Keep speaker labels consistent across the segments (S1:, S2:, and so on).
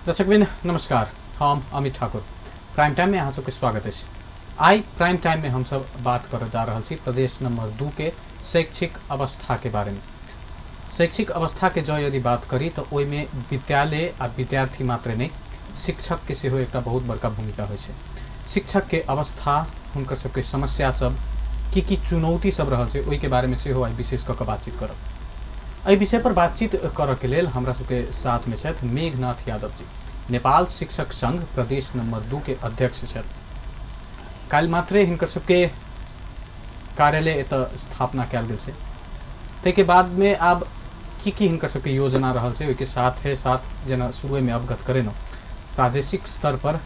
S1: दर्शकबिन नमस्कार, हम अमित ठाकुर प्राइम टाइम में अहाँ सबके स्वागत है। आई प्राइम टाइम में हम सब बात कर जा रहा छी प्रदेश नंबर 2 के शैक्षिक अवस्था के बारे में। शैक्षिक अवस्था के जो यदि बात करी तो ओई में विद्यालय आ विद्यार्थी मात्र नहीं, शिक्षक के सेहो एक बहुत बड़का भूमिका होय छे। शिक्षक के अवस्था, हुनकर सबके समस्या सब की चुनौती सब रहल छे, ओई के बारे में सेहो आई विशेष क बातचीत करब। एहि विषय पर बातचीत करऽ के लेल हमरा सबके साथ में छथि मेघनाथ यादव जी, नेपाल शिक्षक संघ प्रदेश नंबर 2 के अध्यक्ष छथि। काल्हि मात्रे हिनकर सबके कार्यालय एतऽ स्थापना कयल गेल छै। ताहिके बाद में आब की हिनकर सबके योजना रहल छै, ओहिके साथ जेना शुरू में अवगत करेलहुँ, प्रादेशिक स्तर पर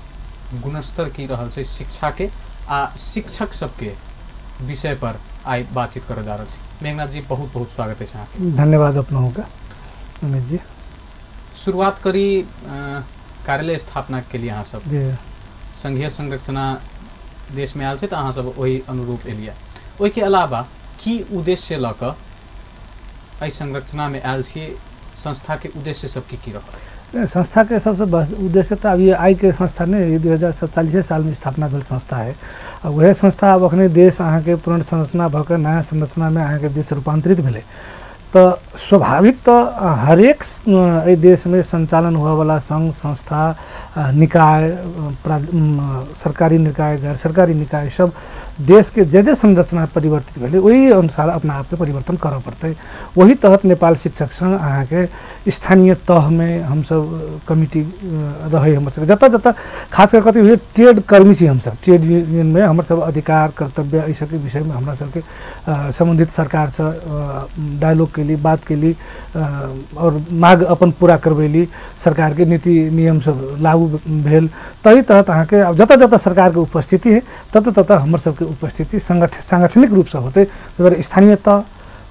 S1: गुणस्तर की रहल छै शिक्षा के आ शिक्षक सबके विषय पर आई बातचीत कर जा रहा है। मेघनाथ जी, बहुत बहुत स्वागत है अहाँके।
S2: धन्यवाद अपनों का अमित जी।
S1: शुरुआत करी कार्यालय स्थापना के लिए अहाँ सब संघीय संरचना देश में आयल छै, तो अहाँ सब वही अनुरूप एलिया। ओहि के अलावा की उद्देश्य ल क एहि संरचना में आयल छियै, संस्था के उद्देश्य सब की रहल?
S2: संस्था के सबसे उद्देश्य तो अभी आई के संस्था ने 2047 साल में स्थापना भेल संस्था है। और वह संस्था अब अखने देश अहाँ के पुनर्संरचना भऽ नया संरचना में अहाँ के देश रूपांतरित भेले, तो स्वाभाविक तो हरेक देश में संचालन हुआ वाला संघ संस्था निकाय, सरकारी निकाय, गैर सरकारी निकाय सब देश के जे संरचना परिवर्तित भेले वही अनुसार अपना आप के परिवर्तन करऽ पड़ते। वही तहत नेपाल शिक्षक संघ अहाँ के स्थानीय तह में हम सब कमिटी रहे, हमर सब जत जत खास कर कथी हुए ट्रेड कर्मी छी, हम सब ट्रेड यूनियन में हमर सब अधिकार कर्तव्य एहि सब के विषय में हमरा सब के संबंधित सरकार से डायलॉग के लिए बात के लिए और मांग अपन पूरा करबैली, सरकार के नीति नियम सब लागू भेल। तही तहत अहाँ के जत जत सरकार के उपस्थिति है तत तत हमर सब के उपस्थिति सांगठनिक रूप से होते। स्थानीय तह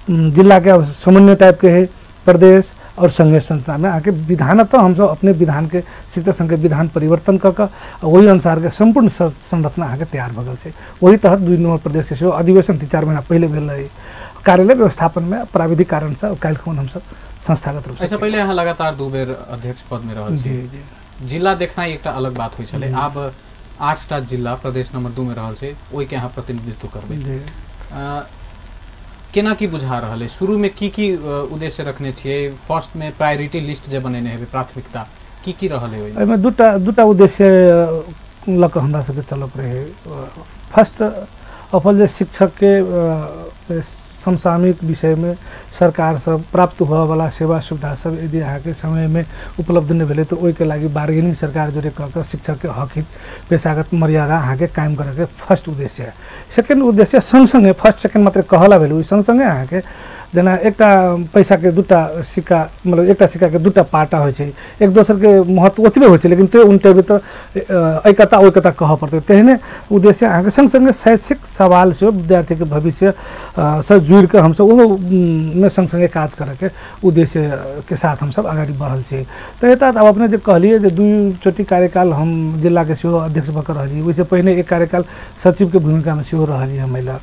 S2: जिला के समन्वय टाइप के है, प्रदेश और संघीय संस्था में आके विधान तो हम सब अपने विधान के शिक्षक संघ के विधान परिवर्तन कर वही अनुसार के संपूर्ण संरचना आके तैयार भगल है। वही तहत 2 नंबर प्रदेश के सेहो अधिवेशन 3-4 महीना पहले भेल रही। कार्यालय व्यवस्थापन में प्राविधिक कारण से काल्हि हम सब संस्थागत रूप से
S1: ऐसा पहले यहाँ लगातार 2 बेर अध्यक्ष पद में रहल छी।
S2: जी
S1: जिला देखना एक अलग बात होइ छले, आब 8टा जिला प्रदेश नंबर 2 में रहल छै, ओहि के यहाँ प्रतिनिधित्व करबे। केना की बुझा रहल है? शुरू में की उद्देश्य रखने छियै? फर्स्ट में प्रायोरिटी लिस्ट जे बनेने हेबै, प्राथमिकता की रहल है?
S2: ओहिमे दूटा उद्देश्य लऽ कऽ हमरा सबके चलऽ पड़ै है। फर्स्ट अपन जे शिक्षक के समसामयिक विषय में सरकार सब प्राप्त हुआ वाला सेवा सुविधा सब यदि अहाँ के समय में उपलब्ध नहीं भेले तो ओहि के लागी बार्गेनिंग सरकार जोड़े कऽ शिक्षक के हक हित पेशागत मर्यादा अहाँ के कायम करे के फर्स्ट उद्देश्य है। सेकेंड उद्देश्य संगे फर्स्ट सेकेंड मात्र कहला भेल, ओहि संगे अहाँ के जेना एकटा पैसा के 2टा सिक्का, मतलब एकटा सिक्का के 2टा पाटा होइ छै, एक दोसर के महत्व ओतबे होइ छै, लेकिन त्यो उनटेबे तो एकता ओकता कह पड़ते। तेहने उद्देश्य अहाँ के संगे शैक्षिक सवाल से विद्यार्थी के भविष्य से जुड़ के हम सब वो में संगे काज करे के उद्देश्य के साथ हम सब आगे बढ़ल छी। तो एत अब अपने जो कहलिए जे 2 चोटी कार्यकाल हम जिला के सेहो अध्यक्ष भऽ रही, वैसे पहले एक कार्यकाल सचिव के भूमिका में सेहो रही है महिला।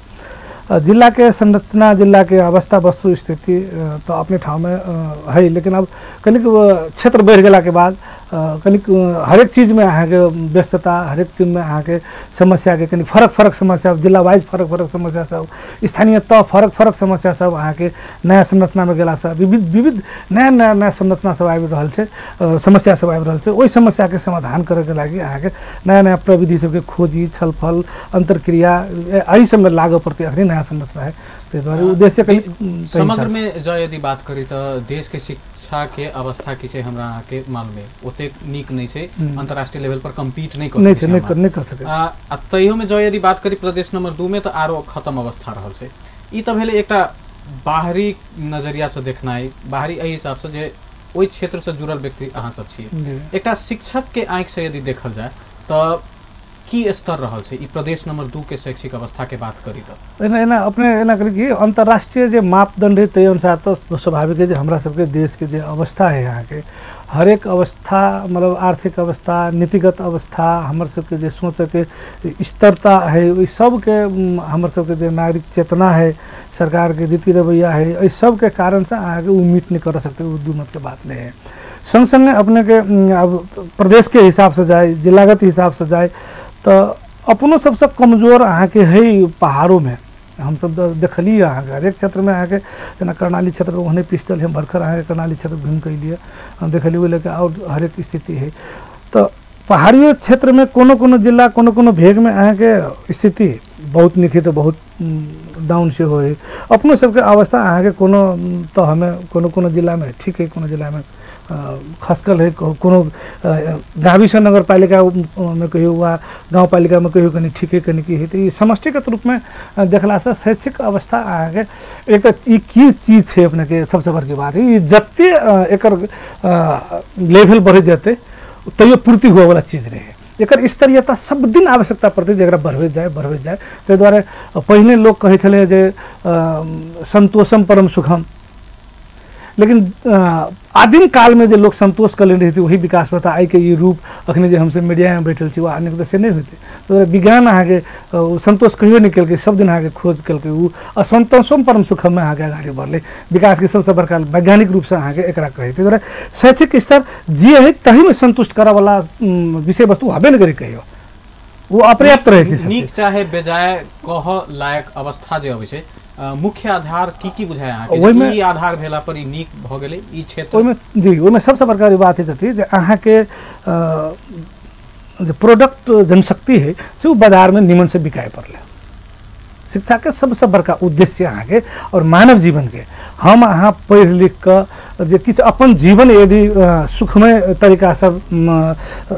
S2: जिला के संरचना, जिला के अवस्था वस्तु स्थिति तो अपने ठाव में है, लेकिन अब कनिक क्षेत्र बढ़ गला के बाद कनिक हरेक चीज़ में अहाँ के व्यस्तता, हरेक चीज़ में अहाँ के समस्या के कनी फरक समस्या, जिला वाइज फरक समस्या सब, स्थानीय तह फरक समस्या सब अहाँ के नया संरचना में गेला से विविध नया संरचना सब आबि रहल छै, समस्या सब आबि रहल छै। ओहि समस्या के समाधान करे के लागि अहाँ के नया प्रविधि सबके खोजी, छलफल, अंतरक्रिया एहि सब में लागू पड़ते अखनी नया संरचना है। तो द्वारा उद्देश्य
S1: समग्र में जो यदि बात करी तो देश के शिक्षा के अवस्था की छै हमरा के मालूम है, ओते नीक नहीं छै, अंतर्राष्ट्रीय लेवल पर कम्पीट नहीं कर सके। तैयो में जो यदि बात करी प्रदेश नंबर 2 में तो आरो खत्म अवस्था रहल छै। ई तो भेले एकटा बाहरी नजरिया से देखनाइ, बाहरी एहि हिसाब से जे ओहि क्षेत्र से जुड़ल व्यक्ति अहाँ सब छियै। एकटा शिक्षक के आँखि से यदि देखल जाए तो की स्तर रहल छै? ई प्रदेश नंबर 2 के शैक्षिक अवस्था के बात करी तो
S2: एना अपने एना करी कि अंतर्राष्ट्रीय जे मापदंड है तै अनुसार तो स्वाभाविक है जे हमरा सबके देश के जे अवस्था है, यहाँ के हरेक अवस्था, मतलब आर्थिक अवस्था, नीतिगत अवस्था, हमर सबके जे सोच के स्तरता है, ओहि सब के हमर सबके जे नागरिक चेतना है, सरकार के रीति रवैया है, इस सब के कारण से आगे वो मीट नहीं कर सकते, वो दू मत के बात नहीं है। संगसंगे अपने के अब प्रदेश के हिसाब से जाए, जिलागत हिसाब से जाए तो अपनो सबसे कमजोर अहाँ के है पहाड़ों में। हम सब देखलिए अहाँ के हरेक क्षेत्र में अहाँ के जना कर्णाली क्षेत्र तो वहाँ पिस्टल है बरखर अहाँ के कर्णाली क्षेत्र घूम के लिए देखलिए वो लेके और हरेक स्थिति है। तो पहाड़ियों क्षेत्र में कोनो जिला कोनो भेग में अहाँ के स्थिति बहुत निखित तो बहुत डाउन से होए। अपनो सबके अवस्था अहाँ के कोनो तो हमें कोनो जिला में ठीक है, कोनो जिला में खसकल है, कोनो गाविस नगर पालिका में कहियो वा गाँव पालिका में कहियो कहीं ठीक है कहीं की है। तो ये समष्टिगत रूप में देखला से शैक्षिक अवस्था अहाँ के एक तो की चीज है अपने के सबसे बड़की बात है ये जत्ते एकर लेवल बढ़ जाते तैयो पूर्ति हुआ वाला चीज रहे। एकर स्तरीयता सब दिन आवश्यकता पड़ते जरा बढ़े जाए। तो द्वारा पहले लोग कहे छले जे संतोषम परम सुखम, लेकिन आदिम काल में जो लोग संतोष कर लेने थे वही विकास होता आई के ये रूप अखने जो हमसे मीडिया में बैठल छी वो आने के से नहीं होते। तो विज्ञान अहाँ के संतोष कहियो निकल के सब दिन अहाँ के खोज कल के वो असंतोषम परम सुखम में अहाँ के आगे बढ़ले। विकास के सबसे बड़का वैज्ञानिक रूप से अहाँ के एकरा कहे थे। शैक्षिक स्तर जे है तही में संतुष्ट करा वाला विषय वस्तु हबे न करे कहियो वो अपर्याप्त रहे छै।
S1: नीक चाहे बेजाय कह लायक अवस्था जे अबै छै मुख्य आधार की बुझाय अहाँ के ई आधार भेला पर ई नीक भ गेलै ई क्षेत्र
S2: ओइमे जी ओइमे सबसे बड़का बात है कथी जे अहाँ के जो प्रोडक्ट जनशक्ति है से वो बाजार में निमन से बिकाए पड़ले। शिक्षा के सबसे बड़का उद्देश्य अहाँ के और मानव जीवन के हम अहाँ पढ़ लिख कर जे किछ अपन जीवन यदि सुखमय तरीका से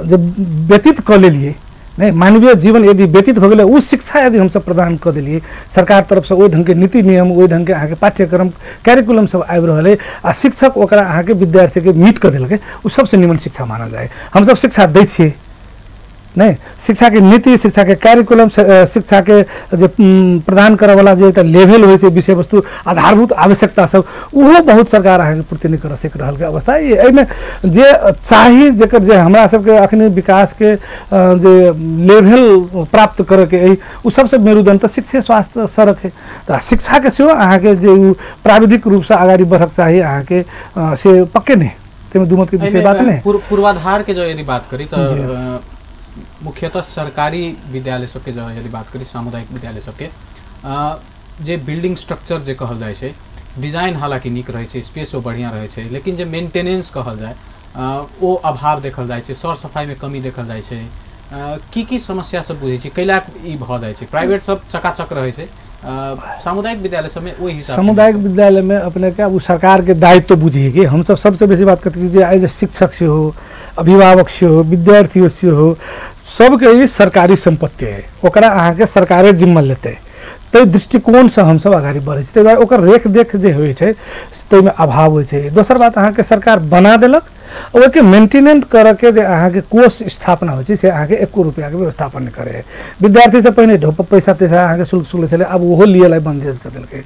S2: जब व्यतीत कर लेलिए नहीं मानवीय जीवन यदि व्यतीत हो गए उस शिक्षा यदि हम सब प्रदान कर दिलिए सरकार तरफ से वही ढंग के नीति नियम वही ढंग के अहाँ के पाठ्यक्रम कैरिकुलम सब आबि रहा है आ शिक्षक ओकरा अहाँ के विद्यार्थी के मीट कर दिलक उ सबसे निमन शिक्षा मानल जाए। हम सब शिक्षा दै छियै नहीं शिक्षा के नीति शिक्षा के कैरिकुलम शिक्षा के जो प्रदान करे वाला जो एक लेवल हो विषय वस्तु आधारभूत आवश्यकता सब वो बहुत सरकार अहाँ के पूर्ति नहीं कर सक रहा के अवस्था ये एहिमे जे चाही जेकर जे हमरा सबके अखनी विकास के जे लेवल प्राप्त करे के उ सबसे मेरुदंड शिक्षा स्वास्थ्य सड़क है। तो शिक्षा के सेहो अहाँ के जे प्राविधिक रूप से आगाड़ी बढ़क चाहिए अहाँ के से पक्के नहीं तेमे दुमत के विषय बात नहीं।
S1: पूर्वाधार के जो यदि बात करी तो मुख्यतः सरकारी विद्यालय सबके जो यदि बात करी सामुदायिक विद्यालय सबके जे बिल्डिंग स्ट्रक्चर जे कहल जाए छै डिजाइन हालांकि नीक रहे छै स्पेसो बढ़िया रहे छै लेकिन जे मेंटेनेंस कहल जाए ओ अभाव देखल जाए छै सर सफाई में कमी देखल जाए छै की समस्या सब बुझे छै कैला ई भ जाए छै प्राइवेट सब चकाचक रहे छै सामुदायिक विद्यालय सब में वही हिसाब
S2: सामुदायिक विद्यालय में अपने क्या वो सरकार के दायित्व तो बुझिए कि हम सब सबसे बेसी बात करते हैं एज ए शिक्षक से हो अभिभावक से हो विद्यार्थियों से हो सबके ये सरकारी संपत्ति है ओकरा अहाँ के सरकारे जिम्मा लेते तो दृष्टिकोण से हम सब आगे बढ़े ताहि दुआरे ओकर रेख देख जे होइ छै ताहिमे अभाव होइ छै। दोसर बात अहाँ के सरकार बना देलक ओहि के मेंटेनेंट करे के जे अहाँ के कोष स्थापना होइ छै से अहाँ के 1 रुपया के व्यवस्थापन करे विद्यार्थी से पहिने ढोप पैसा तैसा अहाँ के शुल्क छले अब ओहो लिए बंदेज कर देलकै।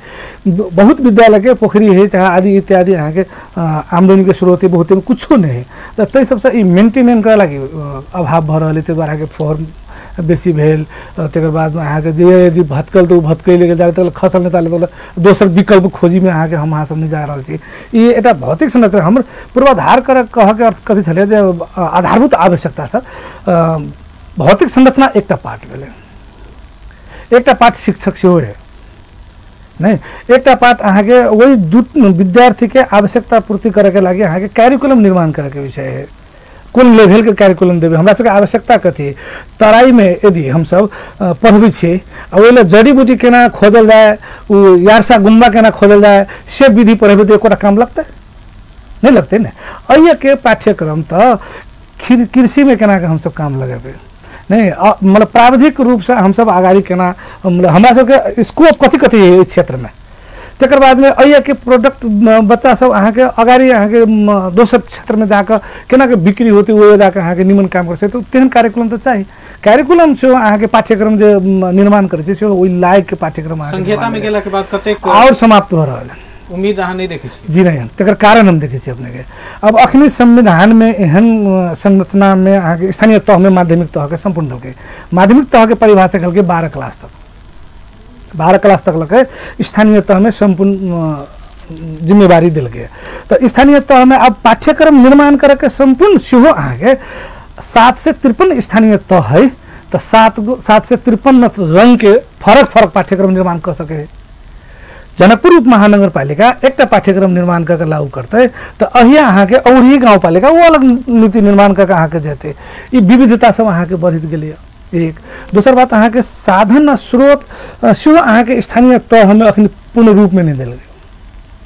S2: बहुत विद्यालय के पोखरी है चाहे आदि इत्यादि अहाँ के आमदनी के स्रोत है बहुत कुछो नहीं है तो ताहि सबसे मेंटेनेंट करे लागी अभाव भ रहल है। ताहि दुआरे के फॉर्म बेसी भेल तकर बाद में अहाँ के जे यदि भटकल तो भटकै ले जाए तो खसल नहीं ताले तो दोसर विकल्प खोजी में अहाँ के हम अहाँ सब नहीं जा रहल छी। ई एटा भौतिक संरचना हमर पूर्वाधार कर कह के अर्थ कथी छले जे आधारभूत आवश्यकता से भौतिक संरचना एकटा पार्ट भेलै एकटा पार्ट शिक्षक सेहो है नहीं एकटा पार्ट अहाँ के वही विद्यार्थी के आवश्यकता पूर्ति करे के लागी अहाँ के कैरिकुलम निर्माण करे के विषय है कोन लेवल के कैरिकुलम देवे हमरा सबके आवश्यकता कथी तराई में यदि हम सब पढ़बै छियै ओइले जड़ी बूटी केना खोजल जाए उ यारसा गुम्बा केना खोजल जाए से विधि पढ़बै तो एकोटा काम लगतै नहीं लगते ना। अइए के पाठ्यक्रम तो कृषि में केना के हम सब काम लगेबे नहीं मतलब प्राविधिक रूप से हम सब आगाड़ी केना हमरा सबके स्कोप कथी कथी है क्षेत्र में तकर बाद में अइए के प्रोडक्ट बच्चा सब अहाँ के अगाड़ी अहाँ के दोसर क्षेत्र में जाकर केना के बिक्री होती वो जाकर अहाँ के निमन काम कर सकते तेहन कार्यक्रम तो चाहिए। कैरिकुलम से अहाँ के पाठ्यक्रम जो निर्माण करे छै से ओइ लायक के पाठ्यक्रम
S1: संहिता में गेला के बाद कतेक
S2: और समाप्त भ रहल है
S1: उम्मीद अहाँ नहीं देखै छी जी
S2: नहीं तकर कारण हम देखै छी अपने के अब अखनी संविधान में एहन संरचना में अहाँ के स्थानीय तह में माध्यमिक तह के संपूर्ण दलके माध्यमिक तह के परिभाषा कल के 12 क्लास तक लगे स्थानीय तह में संपूर्ण जिम्मेवारी दिल गए। तो स्थानीय तह में अब पाठ्यक्रम निर्माण करके संपूर्ण सेहो आगे 7 से 53 स्थानीय तह है, तो 7 से 53 रंग के फरक फरक पाठ्यक्रम निर्माण कर सके है। जनकपुर उप महानगरपालिका एक पाठ्यक्रम निर्माण करके लागू करते, तो अहिया अहाँ के और ही गाँव पालिका वो अलग नीति निर्माण करके अहाँ के जेते, ये विविधता सब अहाँ के बढ़ित गए। एक दोसर बात अहाँ के साधन आ स्रोत सेहो अहाँ के स्थानीय तह में अखन पूर्ण रूप में नहीं दिल गए,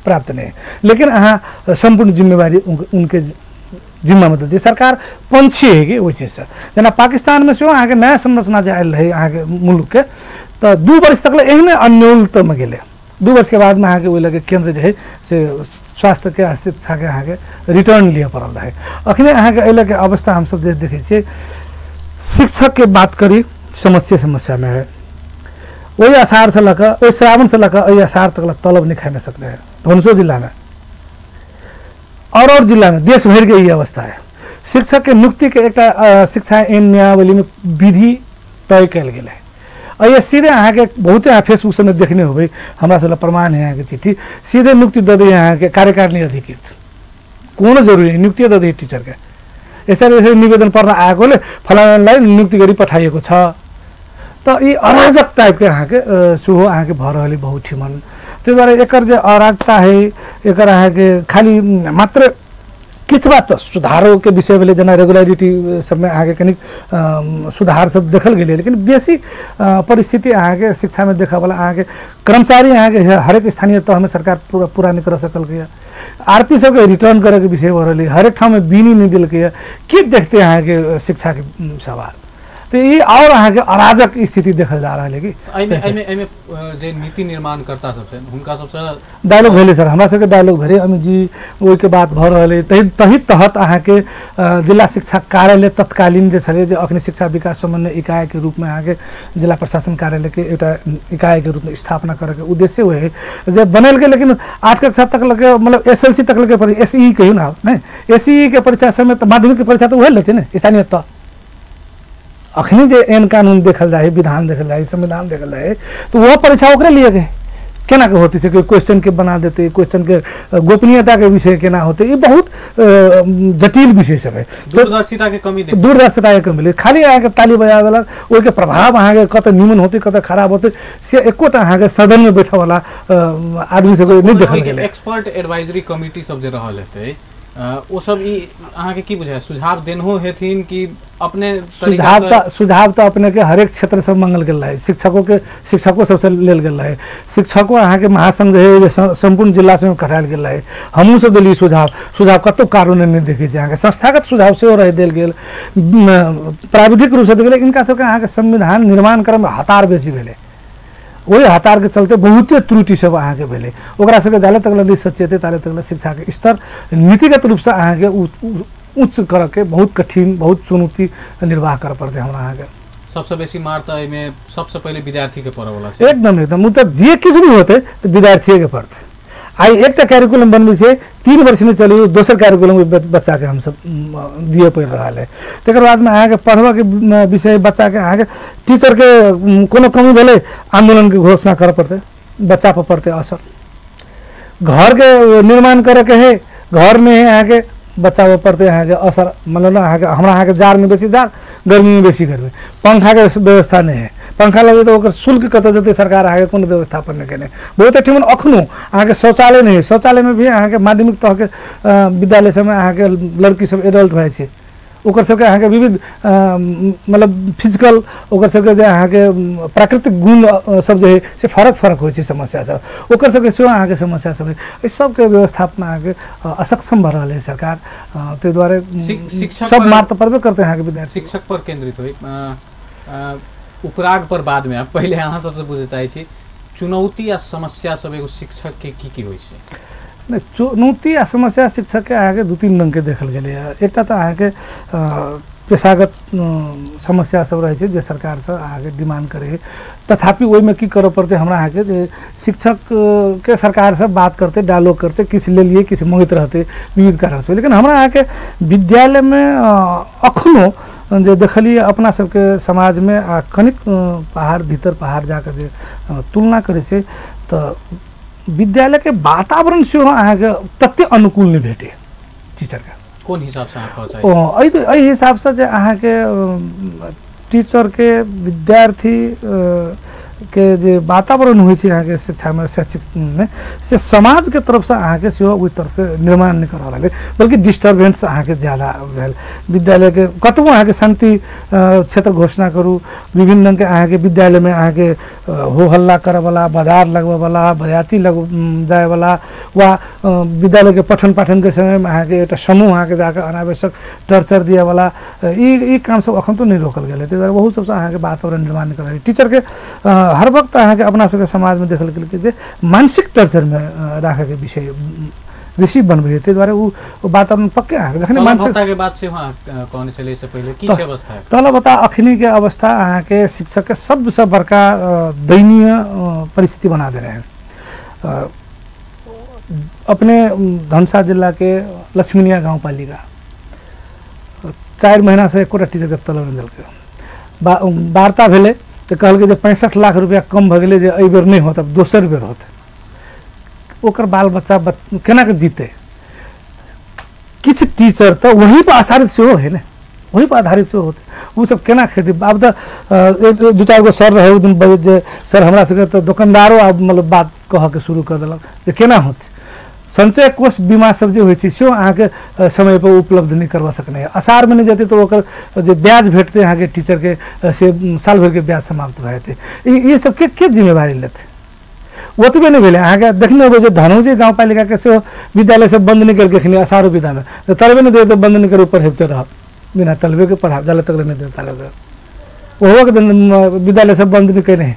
S2: प्राप्त नहीं, लेकिन अहाँ संपूर्ण जिम्मेवारी उनके जिम्मा में दी। सरकार पंछी है कि वही चीज़ से जना पाकिस्तान में सेहो अहाँ के नया संरचना जो आयल है अहाँ के मुल्क के, तो 2 वर्ष तक एहने अन्योलता में गए। 2 वर्ष के बाद में अहाँ के वही लगे केंद्र जो है से स्वास्थ्य के शिक्षा के अहाँ के रिटर्न लिए पड़ल है। अखने अहाँ के अल के अवस्था हम सब देखे छे, शिक्षक के बात करी समस्या में है, वही अषाढ़ से लगा वही श्रावण से लगा वही अषाढ़ तक तलब नहीं खा नहीं सकते हैं धनुषो जिला में और जिला में देश भर के ये अवस्था है। शिक्षक के नियुक्ति के एक शिक्षा ऐन नियमावली में विधि तय कल गया है, और ये सीधे अहाँ के बहुत यहाँ फेसबुक सब में देखने हो भाई हमारा सब प्रमाण है यहाँ के चिट्ठी सीधे नियुक्ति दे दी यहाँ के कार्यकारिणी अधिकृत कोनो जरूरी नहीं नियुक्ति दे दी टीचर के यसरी निवेदन पढ्न आएकोले फलानालाई नियुक्ति गरी पठाइएको छ। तो ये अराजक टाइप के अहाँ के सुहो अहाँ के भरहली बहुत ठिमन त्यही भएर एकर जे अराजकता है एकर अहाँ के खाली मात्र किछ बात सुधारों के विषय में जना रेगुलरिटी सब में आगे कनिक सुधार सब देखल गए, लेकिन बेसी परिस्थिति अहाँ के शिक्षा में देखा वाला अहाँ के कर्मचारी अहाँ के हरेक स्थानीय तह में सरकार पूरा नहीं कर सकल गया। आरपी सब के रिटर्न करे के विषय भरल हरेक ठाव में बीनी नहीं दिल गया कि देखते अहाँ के शिक्षा के सवाल, तो ये और अहाँ के अराजक स्थिति देखल जा रहा है कि
S1: जे नीति निर्माण करता सबसे हुनका सबसे
S2: डायलॉग भेले सर हमरा सबके डायलॉग भेले अमित जी ओहि के बात भ रहले तही तहत अहाँ के जिला शिक्षा कार्यालय तत्कालीन जे छले जे अखनी शिक्षा विकास समन्वय इकाई के रूप में अहाँ के जिला प्रशासन कार्यालय के एउटा इकाई के रूप में स्थापना करे के उद्देश्य हुए जे बनल के, लेकिन 8 कक्षा तक लगे मतलब एसएलसी तक लगे पर एसई कहियो ना नहीं एसई के परीक्षा समय तो माध्यमिक के परीक्षा तो वही लेते ना स्थानीय तह अखनी जे एन कानून देखल जाए विधान देखल जाए संविधान देखल जाए तो वह परीक्षा ओकरे लिए गए केना के होती से क्वेश्चन के बना देते क्वेश्चन के गोपनीयता के विषय केना होते ये बहुत जटिल विषय सब है।
S1: दूरदर्शिता के कमी
S2: मिले खाली अहाँ के ताली बजा देलक ओहि के प्रभाव अहाँ के कत निमन होते कत खराब होते से एकोटा अहाँ के सदन में बैठा वाला आदमी सब नहीं देखल गेल।
S1: एक्सपर्ट एडवाइजरी कमिटी सब जे रहल हेतै वो सब अहाँ के की बुझाय सुझाव देनहो हेथिन कि अपने
S2: सुझाव तो अपने के हरेक क्षेत्र से मंगल गेल है, शिक्षकों सबसे लेल गेल है, शिक्षकों अहाँ के महासंघ है संपूर्ण जिला से कटायल गेल है, हमहूँ सब दिली सुझाव कतो कानून नहीं देखे अहाँ के संस्थागत सुझाव से रह दिल गेल प्राविधिक रूप से देल इनका सबके अहाँ के संविधान निर्माण करे में हतार बेसी भेले वही हतार के चलते बहुते त्रुटि सब अहाँ के भेले ओकरा सबके जाले तक नहीं सचेते ताले तक शिक्षा के स्तर नीतिगत रूप से अहाँ के उच्च करके बहुत कठिन बहुत चुनौती निर्वाह कर पड़ते हमरा अहाँ के।
S1: सबसे बेसी मार तो में सबसे पहले विद्यार्थी के पड़े वाला
S2: एकदम वो तो जे किछ भी होते तो विद्यार्थी के पड़ते आई एक कैरिकुलम बनबे से 3 वर्ष नहीं चली दोसर कैरिकुलम बच्चा के हम सब दिए पड़ रहा है तकर बाद में अहाँ के पढ़वा के विषय बच्चा के अहाँ के टीचर के कोनो कमी भेले आंदोलन के घोषणा कर पड़ते बच्चा पर पड़ते असर घर के निर्माण करे के है घर में अहाँ के बच्चा पर पड़ते अहाँ के असर मतलब अहाँ के हमरा अहाँ के जाड़ में बेसी जाड़ गर्मी में बेसी गर्मी पंखा के व्यवस्था नहीं है पंखा लगे तो ओकर शुल्क कत जते सरकार आगे कोनो व्यवस्थापन नहीं केने बहुत ठिमन अखनो अहाँ के शौचालय नहीं शौचालय में भी अहाँ के माध्यमिक तह के विद्यालय सब में अहाँ के लड़की सब एडल्ट भए छै ओकर सबके अहाँ के विविध मतलब फिजिकल ओकर सबके जे अहाँ के प्राकृतिक गुण सब जे है से फरक होइ छै समस्या सब ओकर सबके सेहो अहाँ के समस्या सब है इस सब के व्यवस्थापन अहाँ के असक्षम भ रहल है सरकार ते द्वारा
S1: शिक्षक
S2: सब मार तो परबे करते हैं अहाँ के विद्यार्थी
S1: शिक्षक पर केंद्रित होई उपराग पर बाद में आप पहले अहाँ सबसे पूछे चाहे छी चुनौती या समस्या सब एगो शिक्षक के की होइ छै
S2: नहीं चुनौती आ समस्या शिक्षक के अहाँ के 2-3 रंग के देखल गेलै एकटा तो अहाँ के पेशागत समस्या सब रहे छै जे सरकार से अहाँ के डिमांड करे तथापि ओहि में की करे पड़ते हमरा अहाँ के जे शिक्षक के सरकार से बात करते डायलॉग करते किसी ले लिए किसी मंगित रहते विविध कारण से लेकिन हमरा अहाँ के विद्यालय में अखनो जे देखलिए अपना सबके समाज में कनिक पहाड़ भीतर पहाड़ जाकर जे तुलना करे से तो विद्यालय के वातावरण से अहाँ के तत्ते अनुकूल नहीं भेटे टीचर के
S1: कोन हिसाब से अहाँ कहै छै
S2: एहि हिसाब से जे अहाँ के टीचर के विद्यार्थी के जे वातावरण होइ छै अहाँ के शिक्षा में शैक्षिक में से समाज के तरफ से अहाँ के सेहो ओहि तरफ के निर्माण नहीं कर रहल बल्कि डिस्टर्बेंस अहाँ के ज्यादा भेल विद्यालय के कतबो अहाँ के शांति क्षेत्र घोषणा करू विभिन्न रंग के अहाँ के विद्यालय में अहाँ के हो हल्ला करे वाला बाजार लगबे वाला बरियाती लग जाए वाला वा विद्यालय के पठन पाठन के समय में अहाँ के एक समूह अहाँ के जाकर अनावश्यक टर्चर दिए वाला ई काम सब अखन तो नहीं रोकल गेल है बहुत सबसे अहाँ के वातावरण निर्माण कर टीचर के हर वक्त अहाँ के अपना सबके समाज में देखल गेल जे मानसिक टर्चर में राखे के विषय बेसी बनबे ते द्वारा वो वातावरण पक्के अहाँ के जखन
S1: मानसिक के बात से वहां कहने चले से पहले की छै अवस्था है
S2: तल बता अखनी के अवस्था अहाँ के शिक्षक के सबसे बड़का दयनीय परिस्थिति बना दे रहे हैं अपने धनसा जिला के लक्ष्मीनिया गांव पालिका 4 महीना से एको टीचर के तलब नहीं दिलक वार्ता भेले तो कहल जे 65 लाख रुपया कम भ गेले जे एहि बेर नहीं होत अब दोसर बेर होत ओकर बाल बच्चा केना के जीते किछ टीचर तो वही पर आधारित से है ना वही पर आधारित से होते वो सब केना खेती अब तो 2-4 गो सर रहे दिन जे सर हमरा सबके तो दुकानदारो अब मतलब बात कह के शुरू कर देलक जे केना होते संचय कोष बीमा सब जो होती से अहाँ के समय पर उपलब्ध नहीं करवा सकने असार में नहीं जाते तो ओकर जो ब्याज भेटते अहाँ के टीचर के से साल भर के ब्याज समाप्त भए थे ये सब के जिम्मेवारी लेते ओतबे नहीं भेले अहाँ के देखने हो जो धनौजी गाँव पालिका के से विद्यालय से बंद नहीं करके असारो विदा में तो तलबे नहीं दे तो बंद नहीं कर ऊपर हेबते रह बिना तलबे के पढ़ा जाले तक नहीं देता लगे ओहो के विद्यालय से बंद नहीं करे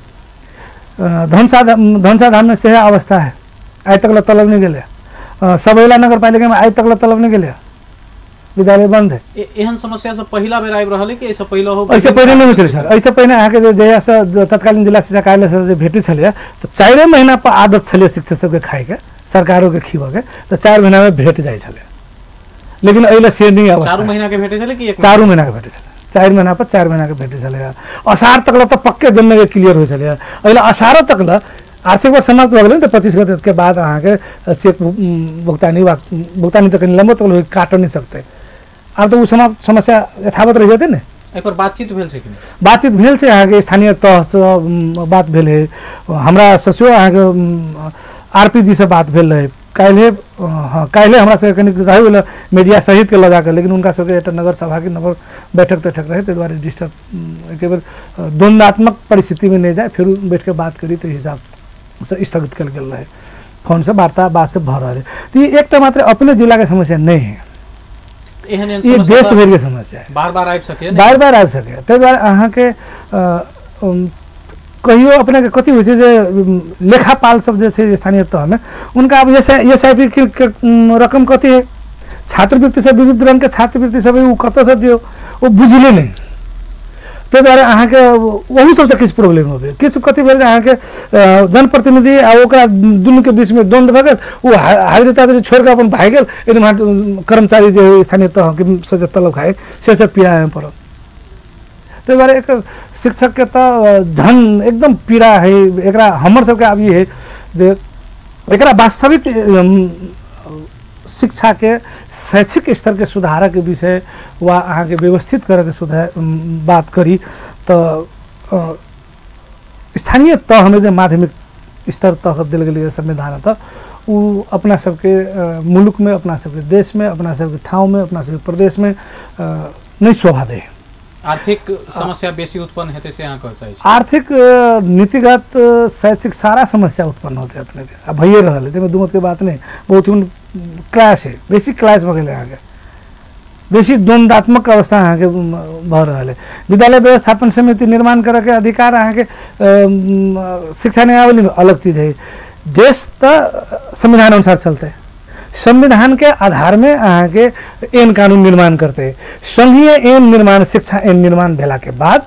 S2: धनसा धाम में से अवस्था है आज तक तलब नहीं गए सबैला नगर पालिका में आज तक तलब नहीं गए विद्यालय बंद है
S1: एहन समस्या से पहिला बेर आबि रहल कि ऐसे पहिले हो
S2: ऐसे पहले नहीं होय सर ऐसे पहले अहाँ के जहिया से तत्कालीन जिला शिक्षा कार्यालय से भेटे छले तो 4 महीना पर आदत छले शिक्षक सबके खाए के सरकारों के खीबे के तो 4 महीना में भेट जाय छले लेकिन अइले से नहीं अवस्था
S1: 4 महीना के भेटे छले कि
S2: 4 महीना के भेटे छले 4 महीना पर 4 महीना के भेटे छले असार तक तो पक्के जन्म के क्लियर हो छले अइले असार तक आर्थिक वर्ष समाप्त हो गए तो 25 गते के बाद अहाँ के चेक भुगतानी तक लंबो तक काट नहीं सकते अब तो वो समस्या यथावत रह जाते ना
S1: एक पर बातचीत भेल छै कि
S2: बातचीत भेल छै अहाँ के स्थानीय तह से बात भेल है हमरा ससुर अहाँ के आरपीजी से बात भेल है काल्हे हमरा से कनिक रहे वाला मीडिया सहित के लगा के लेकिन उनका सबके एकटा नगर सभा के नगर बैठक रहे ते द्वारा डिस्टर्ब एक बार द्वंद्वात्मक परिस्थिति में नहीं जाए फिर बैठ के बात करी तो हिसाब से स्थगित कर गेल रहे फोन से वार्ता बात से भर रहे तो ये एक मात्र अपने जिला के समस्या नहीं है ये देश भर के समस्या है
S1: बार बार आबि
S2: सके ताहि दुआरे अहाँ के कहियो अपने के कथी होइ छै जे लेखापाल सब जे छै स्थानीय तह में उनका अब एसआईपी के रकम कथी है छात्रवृत्ति से विविध रंग के छात्रवृत्ति सब वो कत से दियो वो बुझले नहीं तो द्वारा अहाँ के वही सबसे किछु प्रॉब्लम हो गए किछु कथी भेल अहाँ के जनप्रतिनिधि आ ओकरा दुनू के बीच में द्वंद्व भऽ गेल वो हाजिरी छोड़ के अपन भाग गेल एकदम कर्मचारी जो स्थानीय तह के से तलब खाए से पीड़ा में पड़ल तो द्वारा एक शिक्षक के तो झन एकदम पीड़ा है एकरा हमर सबके अब ये है जे एकरा वास्तविक शिक्षा के शैक्षिक स्तर के सुधार के विषय वा अहाँ के व्यवस्थित करे के सुधार बात करी तो स्थानीय तह में जो माध्यमिक स्तर तक दिल गेल संविधान तो वो अपना सबके मुल्क में अपना सबके देश में अपना सबके ठाव में अपना सबके प्रदेश में नहीं शोभा दे
S1: आर्थिक समस्या बेसी उत्पन्न हेते से अहाँ कह चाहै छी
S2: आर्थिक नीतिगत शैक्षिक सारा समस्या उत्पन्न होते अपने के अब भइए रहल है दू मत के बात नहीं बहुत ही क्लास है बेसी क्लास भऽ गेलै अहाँ के बेसी द्वंद्वात्मक अवस्था अहाँ के भऽ रहल है विद्यालय व्यवस्थापन समिति निर्माण करे के अधिकार अहाँ के शिक्षा नियमावली में अलग चीज है देश तो संविधान अनुसार चलते है संविधान के आधार में अहाँ के एन कानून निर्माण करते हैं संघीय एन निर्माण शिक्षा एन निर्माण भेला के बाद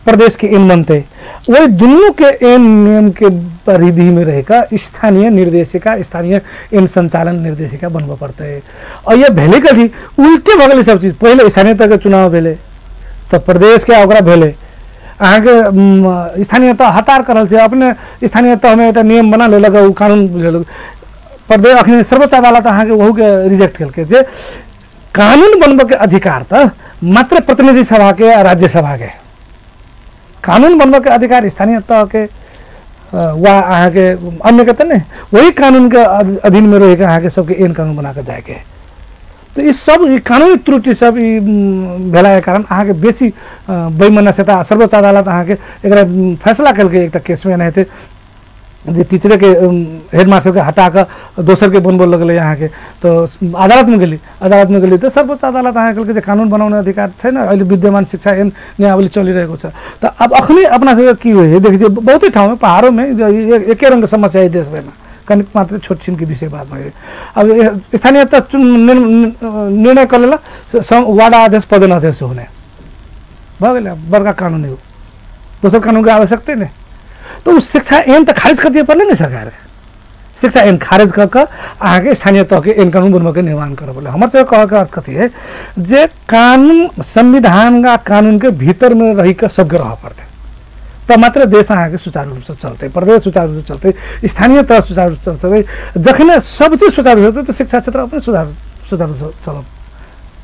S2: प्रदेश के एन बनते वही दोनों के एन नियम के परिधि में रहकर स्थानीय निर्देशिका स्थानीय एन संचालन निर्देशिका बनबे पड़ते है और ये भेले कथी उल्टे भऽ गेलै सब चीज पहले स्थानीय तह के चुनाव भेले तो प्रदेश के ओकरा भेले अहाँ के स्थानीय तह हतार करल छै, अपने स्थानीय तह में एक नियम बना लेलक, उ कानून लेलक। प्रदेश अखनी सर्वोच्च अदालत अहाँ के वहू के रिजेक्ट केलकै जे कानून बनबे के अधिकार त मात्र प्रतिनिधि सभा के आ राज्य सभा के, कानून बनबे के अधिकार स्थानीय तह के वा अहाँ के अन्य के त नहीं, वही कानून के अधीन में रह के अहाँ के सबके एन कानून बना के जाए के। तो इस सब कानूनी त्रुटि सब भेला के कारण अहाँ के बेसी बेमनस्यता सर्वोच्च अदालत अहाँ के एकरा फैसला करके एक केस में एनाहिते जे टीचरे के हेडमास्टर के हटा कर दोसर के बनबो लगल यहाँ के, तो अदालत में गेली तो सर्वोच्च अदालत अहाँ कहलकै जे कानून बनाउने अधिकार छैन, अहिले विद्यमान शिक्षा ऐन नियमावली चलिरहेको छ। तो अब अखनी अपना सब की होइ देखिए बहुतै ठाउँ में पहाड़ों में एकै रंग समस्या है देश भर में, कनिक मात्र छोट छिन के विषय बात में। अब स्थानीय तह निर्णय कर लेला वार्ड अध्यक्ष पदेन अध्यक्ष होने भ गेल, बड़का कानून हो, दोसर कानून के आवश्यकता नहीं। तो उस शिक्षा ऐन तो खारिज कर दिए पड़े नहीं सरकार, शिक्षा ऐन खारिज करके अहाँ के स्थानीय तह के ऐन कानून बनवा के निर्माण कर बोले। हमारे से कह के अर्थ कथी है जे कानून संविधान का कानून के भीतर में रही कर सबके रह पड़ते, तब मात्र देश अहाँ के सुचारू रूप से चलते, प्रदेश सुचारू रूप से चलते, स्थानीय तह सुचारू रूप से चलते। जखने सब चीज सुचारू होते तो शिक्षा क्षेत्र अपने सुचारू चल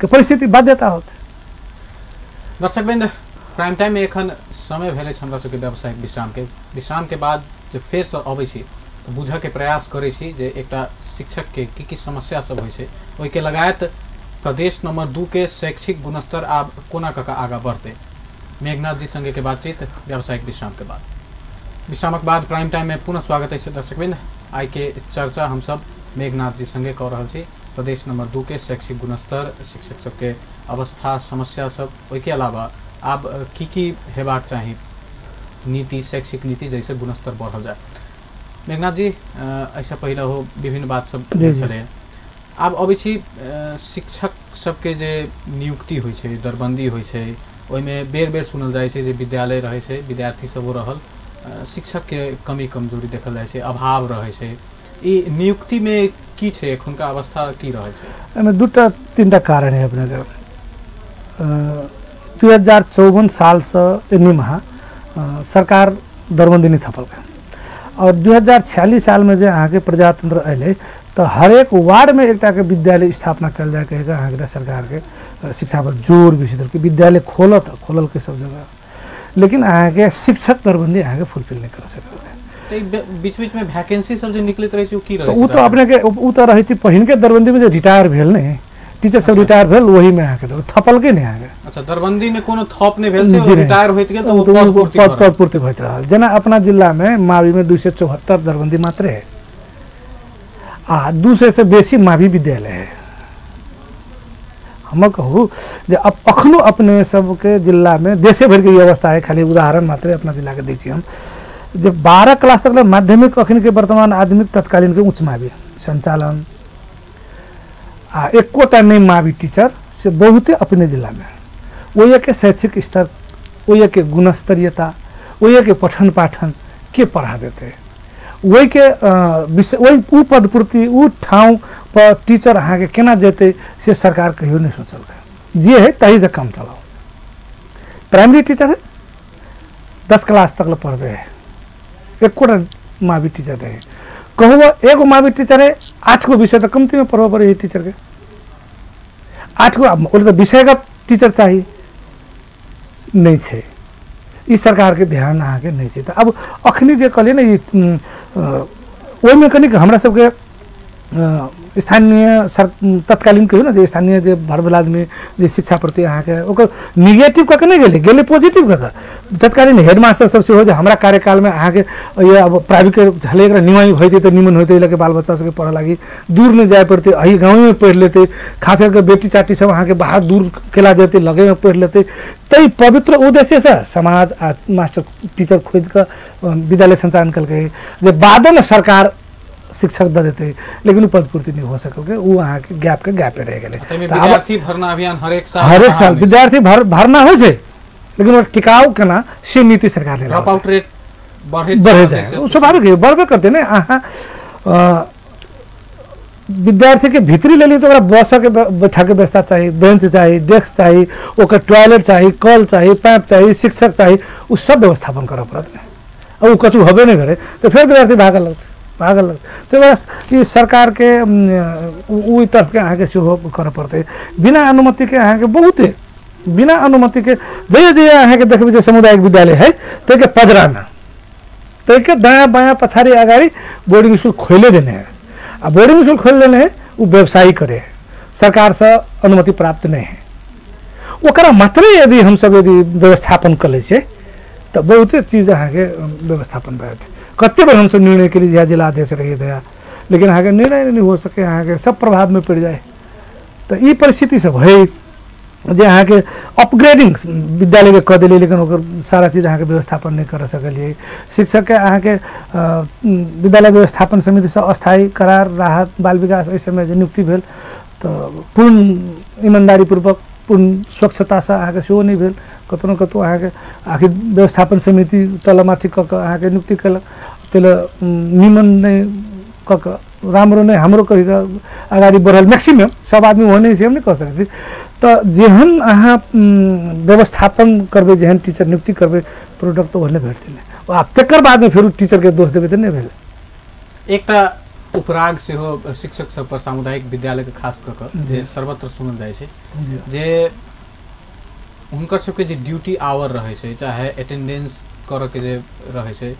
S2: के परिस्थिति बाध्यता होते।
S1: दर्शकवृन्द, प्राइम टाइम में एखन समय भेले हमरा सबके व्यावसायिक विश्राम के बाद जब फेर से अबै छी तो बुझ के प्रयास करै छी जे एकटा शिक्षक के की समस्या सब होइ छै, ओहि के लगायत प्रदेश नंबर 2 के शैक्षिक गुणस्तर आब कोना कका आगा बढ़ते। मेघनाथ जी संगे के बातचीत व्यावसायिक विश्राम के बाद। विश्रामक बाद प्राइम टाइम में पुनः स्वागत है दर्शकवृन्द। आई के चर्चा हम सब मेघनाथ जी संगे कर रहल छी प्रदेश नंबर 2 के शैक्षिक गुणस्तर, शिक्षक सबके अवस्था, समस्या सब, ओहि के अलावा आब की हेबाक चाही नीति, शैक्षिक नीति जैसे गुणस्तर बढ़ल जाए। मेघनाथ जी, ऐसा पहले हो विभिन्न बात सब चले, आब अबै छी शिक्षक सबके जे नियुक्ति होइ छै, दरबंदी होइ छै, ओहिमे बेर बेर सुनल जाइ छै जे विद्यालय रहै छै, विद्यार्थी सब रहल, शिक्षक के कमी कमजोरी देखल जाइ छै, अभाव रहै छै। ई नियुक्ति में की छै, एखुनका अवस्था की रहै छै?
S2: एहिमे दूटा तीनटा कारण है अपने के। 2054 साल से निम्हा सरकार दरबंदी नहीं थपल और 2046 साल में जो अहाँ के प्रजातंत्र अले तो हर एक वार्ड में एक के विद्यालय स्थापना कल जाए कहेगा अहाँ के सरकार के शिक्षा पर जोर बेसी दल के विद्यालय खोलल के सब जगह, लेकिन अहाँ के शिक्षक दरबंदी अहाँ के फुलफिल नहीं कर सकल।
S1: बीच बीच में वैकेंसी सब जो निकलत रहे की रहे,
S2: तो अपने के उ तो रहे पहिन के दरबंदी में जो रिटायर भेल नहीं, टीचर सब रिटायर भेल वही में आके थपल के नहीं आगे।
S1: अच्छा, दरबंदी में कोनो थप नहीं भेल से रिटायर होइत के तो
S2: पद पूर्ति होइत रहल। जना अपना जिला में मावी में 274 दरबंदी मात्र है आ 200 से बेसी मावी विद्यालय है। हम कहूँ जे अब अखनो अपने सबके जिला में देशे भर की अवस्था है, खाली उदाहरण मात्र अपना जिला के दी हम जब 12 क्लास तक माध्यमिक अखन के वर्तमान आधुनिक तत्कालीन के उच्च मावी संचालन एकोटा नहीं मावी टीचर से बहुते अपने जिला में वही के शैक्षिक स्तर, वही के गुणस्तरीयता, वही के पठन पाठन के पढ़ा देते, वही के वही उ पद पूर्ति उ ठाउँ पर टीचर अहाँ के केना जेते से सरकार कहियो नहीं सोचल जे है तही से काम चलाओ। प्राइमरी टीचर है 10 क्लास तक पढ़बे है, एकोटा मावी टीचर रहे, कहूँ एगो मावी टीचर है 8 गो विषय तो कमती में पढ़वा पड़े टीचर के, 8 गो तो विषयगत टीचर चाहिए नहीं है, इस सरकार के ध्यान अहाँ के नहीं है। तो अब अखनी जो कहलिए ना वही में कनिक हमरा सबके स्थानीय तत्कालीन कहियो ना जो स्थानीय जो भरबल आदमी जो शिक्षा प्रति अहाँ के ओकर निगेटिव कह के नहीं गेले पॉजिटिव कह के तत्कालीन हेडमास्टर सब से हो जो हमारा कार्यकाल में अहाँ के ये अब प्राइवेट के झले निमाई भैते तो निमन होते लगे बाल बच्चा सबके पढ़े लगी दूर नहीं जाए पड़ते, अही गाँव में पढ़ लेते, खास करके बेटी चाटी सब अहाँ के बाहर दूर केला जाते लगे में पढ़ लेते। तई पवित्र उद्देश्य से समाज मास्टर टीचर खोज कर विद्यालय संचालन कल गए जो बाद में सरकार शिक्षक दे देते, लेकिन पद पूर्ति नहीं हो सकल के वो वहाँ के गैपे रह गए।
S1: विद्यार्थी भरना अभियान हर एक साल
S2: विद्यार्थी भरना हो से, लेकिन वो टिकाऊ केना से नीति सरकार ने
S1: ड्रॉप आउट रेट बढ़े
S2: जाए स्वाभाविक है, बढ़बे करते ना। अहाँ विद्यार्थी के भीतरी ले ली तो बस के बैठा के व्यवस्था चाहिए, बेंच चाहिए, डेस्क चाहिए, ओकर टॉयलेट चाहिए, कल चाहिए, पाइप चाहिए, शिक्षक चाहिए, उ सब व्यवस्थापन कर पड़त नहीं। और कतु हबे नहीं करे तो फिर विद्यार्थी भागल लगते तो बस ये सरकार के उ तरफ के अहाँ के सेहो कर पड़ते। बिना अनुमति के अहाँ के बहुत बिना अनुमति के जय अहाँ के देखबे जो सामुदायिक विद्यालय है तो के पजरा में तो के दायाँ बायाँ पछाड़ी अगाडि बोर्डिंग स्कूल खोले देने हैं। आ बोर्डिंग स्कूल खोल देने हैं वो व्यवसायी करे, सरकार से अनुमति प्राप्त नहीं है। ओकरा मात्रै यदि हम सब यदि व्यवस्थापन कर ले तो बहुत चीज़ अहाँ के व्यवस्थापन भए कते बार हम सब निर्णय के लिए जिला अध्यक्ष रहिए दया, लेकिन अहाँ के निर्णय नहीं हो सके, अहाँ के सब प्रभाव में पड़ जाए। तो ये परिस्थिति सब है जे अहाँ के अपग्रेडिंग विद्यालय के कह दिले लेकिन ओकर सारा चीज अहाँ के व्यवस्थापन नहीं कर सकलिए। शिक्षक के अहाँ के विद्यालय व्यवस्थापन समिति से अस्थायी करार राहत बाल विकास इस समय नियुक्ति भेल तो पूर्ण ईमानदारी पूर्वक पूर्ण स्वच्छता से अहाँ के सेहो नहीं भेल। कतौ न कतौ अहाँ के आखिर व्यवस्थापन समिति तलमाथि क के अहाँ के नियुक्ति कल त्यसले निमन नहीं क राम्रो नहीं हाम्रो कहि अगाडि बढ़ल मैक्सिमम सब आदमी होने से हम नहीं कह सकते। तो जेहन अहाँ व्यवस्थापन करबे जेहन टीचर नियुक्ति करबे प्रोडक्ट तो ओहने भेटते नहीं। आप तकर बाद में फिर टीचर के दोष देबे तो नहीं भेल।
S1: एकटा उपराग से हो शिक्षक सब पर सामुदायिक विद्यालय के खास क के जे सर्वत्र सुनल जाय छै जे हुनकर सबके जे ड्यूटी आवर रहे छै चाहे अटेंडेंस कर के जे रहे छै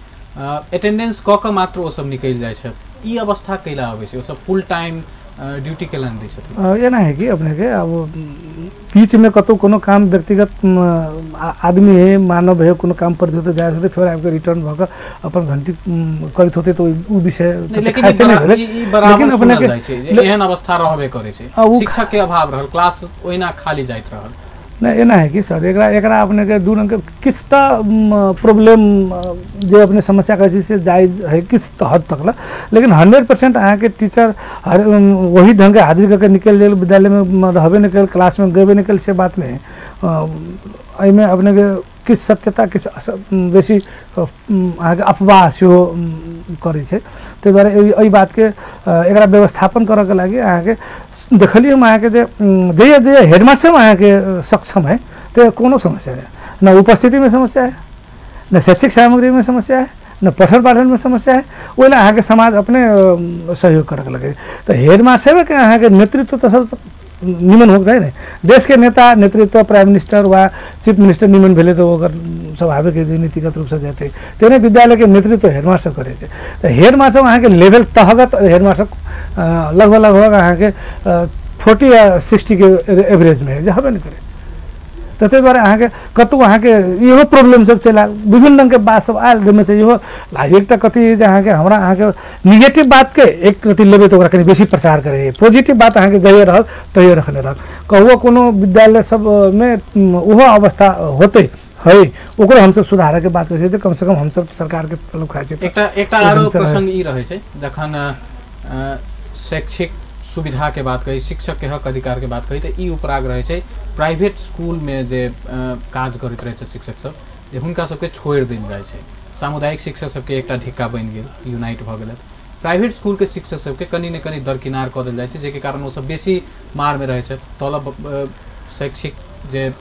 S1: अटेंडेंस क के मात्र ओ सब निकल जाय छै। ई अवस्था कैला आबै छै ओ सब फुल टाइम ड्यूटी केला दै छथिन।
S2: एना है कि अपने के अब बीच में कतौ कोनो काम व्यक्तिगत आदमी है मानव है कोनो काम पर होते जाए होते फिर आपके रिटर्न भकर अपन घंटी करत होते तो उ विषय
S1: खासे नहीं भेले। लेकिन अपने के एहन अवस्था रहबे करे छै शिक्षक के अभाव रहल क्लास ओहिना खाली जाइत रहल।
S2: नहीं एना है कि सर एकरा अपने के दू रंग के किस प्रॉब्लम जो अपने समस्या कैसी से जायज है किस हद तक ला, लेकिन 100% अहाँ के टीचर वही ढंग के हाजिर करके निकल जाए विद्यालय में रहबे निकल क्लास में गए निकल से बात नहीं। में अपने के किस सत्यता किस बेसी अहाँ के अफवाह से करे छै। ताहि दुआरे एहि बात के एकरा व्यवस्थापन करे के लागि अहाँ के देखलिए हम अहाँ के जे हेडमास्टर में अहाँ के सक्षम है तो कोनो समस्या है न उपस्थिति में समस्या है न शैक्षिक सामग्री में समस्या है न पठन पाठन में समस्या है। ओला अहाँ के समाज अपने सहयोग करे के लगे। तो हेडमास्टर के अहाँ के नेतृत्व तो सब निमन हो चाहिए। देश के नेता नेतृत्व प्राइम मिनिस्टर व चीफ मिनिस्टर निमन भेले तो अगर स्वाभाविक नीतिगत रूप से जाते तेने विद्यालय के नेतृत्व हेडमास्टर करे छे। तो हेडमास्टर अहाँ के लेवल तहगत हेडमास्टर लगभग अहाँ के 40 या 60 के एवरेज में जो हबे नहीं करे। तो ते द्वारा अहाँ के कतौ अहाँ के इहो प्रॉब्लम सब चला विभिन्न रंग के बात सब आयल जमे से इहो एकटा कथी जे अहाँ के हमरा अहाँ के निगेटिव बात के एक रति लेबे तो ओकरा कनी बेसी प्रचार करे, पॉजिटिव बात अहाँ के जइए रहल तइए रखने रहल। कहुओ कोनो विद्यालय सब में ओहो अवस्था होते है ओकरो हम सब सुधारे के बात करे छै कम से कम हम सब सरकार के तलब खाइ छै।
S1: एकटा आरो प्रसंग ई रहे छै जखन शैक्षिक सुविधा के बात कही शिक्षक के हक अधिकार के बात कही तो ई उपराग रहे छै प्राइवेट स्कूल में जे काज करैत रहे छै शिक्षक सब जे हुनका सबके छोड़ि देल जाय छै। सामुदायिक शिक्षक सबके एकटा ढिक्का बनि गेल यूनाइट भ गेल। प्राइवेट स्कूल के शिक्षक सबके कनी न कनी दरकिनार कऽ देल जाय छै जेके कारण ओ सब बेसी मार में रहे छै। तलब शैक्षिक जे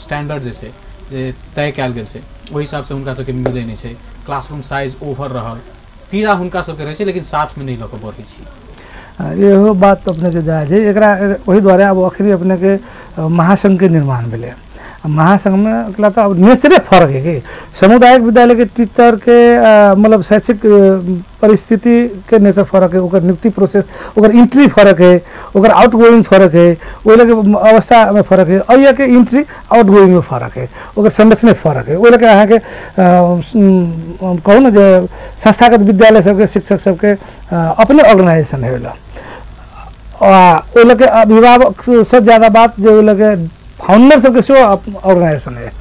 S1: स्टैंडर्ड जे छै जे तय कयल गेल छै ओहि हिसाब से हुनका सबके मिलै नहि छै। क्लासरूम साइज ओवर रहल पीड़ा हुनका सबके रहे छै लेकिन साथ में नहीं लऽ कऽ बढ़ै छी।
S2: इहो बात अपने के जायज है। एकरा वही द्वारे अब आखिरी अपने के महासंघ के निर्माण भेले। महासंघ में तो अब नेचरे फर्क है कि सामुदायिक विद्यालय के टीचर के मतलब शैक्षिक परिस्थिति के नेचर फर्क है, ओकर नियुक्ति प्रोसेस ओकर इंट्री फर्क है, ओकर आउट गोइंग फर्क है, ओइला के अवस्था में फर्क है, अइया के इंट्री आउट गोइंग में फर्क है, ओकर संरचना फर्क है। ओइला के अहाँ के कहू ना जे संस्थागत विद्यालय सबके शिक्षक सबके अपने ऑर्गेनाइजेशन है ओइला के अभिभावक से ज़्यादा बात जो ओइला के फाउंडर सबके सेहो ऑर्गेनाइजेशन है।